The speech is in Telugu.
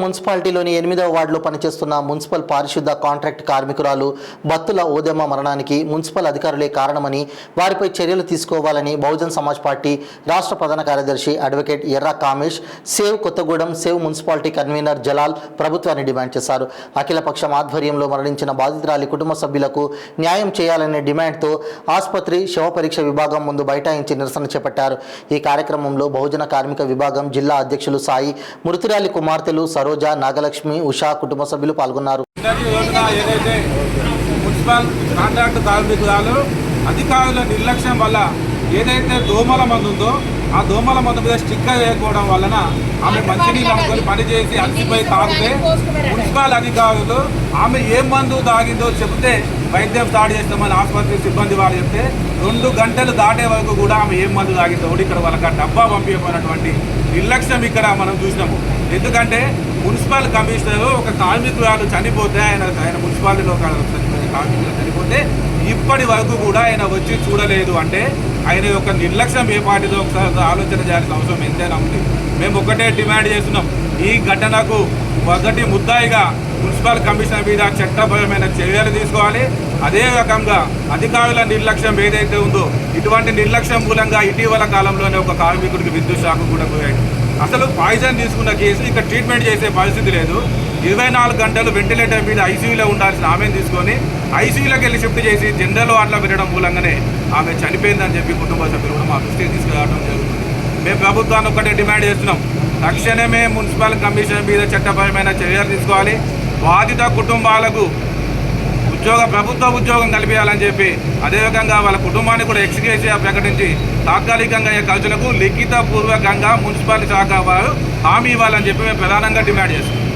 మున్సిపాలిటీలోని 8వ వార్డులో పనిచేస్తున్న మున్సిపల్ పారిశుద్ధ కాంట్రాక్ట్ కార్మికురాలు బత్తుల ఓదెమ్మ మరణానికి మున్సిపల్ అధికారులే కారణమని, వారిపై చర్యలు తీసుకోవాలని బహుజన్ సమాజ్ పార్టీ రాష్ట్ర ప్రధాన కార్యదర్శి అడ్వకేట్ ఎర్ర Kamesh, save Kothagudem save municipality convener Jalal ప్రభుత్వాన్ని డిమాండ్ చేశారు. అఖిలపక్షం ఆధ్వర్యంలో మరణించిన బాధితురాలి కుటుంబ సభ్యులకు న్యాయం చేయాలనే డిమాండ్తో ఆసుపత్రి శవ పరీక్ష విభాగం ముందు బైఠాయించి నిరసన చేపట్టారు. ఈ కార్యక్రమంలో బహుజన కార్మిక విభాగం జిల్లా అధ్యక్షులు సాయి, మృతురాలి కుమార్తెలు సరోజ, నాగలక్ష్మి, ఉషా కుటుంబ సభ్యులు పాల్గొన్నారు. ఏదైతే మున్సిపల్ కాంట్రాక్ట్ కార్మికురాలు అధికారుల నిర్లక్ష్యం వల్ల ఏదైతే దోమల మందు ఉందో ఆ దోమల మందు మీద స్టిక్కర్ వేయకపోవడం వలన ఆమె మంచినీళ్ళు అనుకొని పనిచేసి అలసిపోయి తాగితే మున్సిపల్ అధికారులు ఆమె ఏ మందు తాగిందో చెబితే వైద్యం స్టార్ట్ చేస్తామని ఆసుపత్రి సిబ్బంది వారు చెప్తే 2 గంటలు దాటే వరకు కూడా ఆమె ఏం మందు తాగిందో ఇక్కడ వాళ్ళకి డబ్బా పంపించబడినటువంటి నిర్లక్ష్యం ఇక్కడ మనం చూసినాము. ఎందుకంటే మున్సిపల్ కమిషనర్ ఒక కార్మికురాలు చనిపోతే ఆయన మున్సిపాలిటీలో కార్మికులు చనిపోతే ఇప్పటి వరకు కూడా ఆయన వచ్చి చూడలేదు అంటే ఆయన యొక్క నిర్లక్ష్యం ఏ పార్టీతో ఒకసారి ఆలోచన చేయాల్సిన అవసరం ఎంతైనా ఉంది. మేము ఒకటే డిమాండ్ చేస్తున్నాం, ఈ ఘటనకు మొదటి ముద్దాయిగా మున్సిపల్ కమిషనర్ మీద చట్టపరమైన చర్యలు తీసుకోవాలి. అదే రకంగా అధికారుల నిర్లక్ష్యం ఏదైతే ఉందో ఇటువంటి నిర్లక్ష్యం మూలంగా ఇటీవల కాలంలోనే ఒక కార్మికుడికి విద్యుత్ షాక్ కూడా పోయాడు. అసలు పాయిజన్ తీసుకున్న కేసు ఇక్కడ ట్రీట్మెంట్ చేసే పరిస్థితి లేదు. 24 గంటలు వెంటిలేటర్ మీద ఐసీయూలో ఉండాల్సిన ఆమెను తీసుకొని ఐసీయూలోకి వెళ్ళి షిఫ్ట్ చేసి జనరల్ వార్డులో పెట్టడం మూలంగానే ఆమె చనిపోయిందని చెప్పి కుటుంబ సభ్యులు కూడా మా దృష్టికి తీసుకురావడం జరుగుతుంది. మేము ప్రభుత్వాన్ని ఒక్కటే డిమాండ్ చేస్తున్నాం, తక్షణమే మున్సిపల్ కమిషన్ మీద చట్టపరమైన చర్యలు తీసుకోవాలి. బాధిత కుటుంబాలకు ప్రభుత్వ ఉద్యోగం కల్పించాలని చెప్పి అదేవిధంగా వాళ్ళ కుటుంబాన్ని కూడా ఎక్స్గ్రేషియా ప్రకటించి తాత్కాలికంగా ఈ ఖర్చులకు లిఖితపూర్వకంగా మున్సిపల్ శాఖ వారు హామీ ఇవ్వాలని చెప్పి మేము ప్రధానంగా డిమాండ్ చేస్తున్నాం.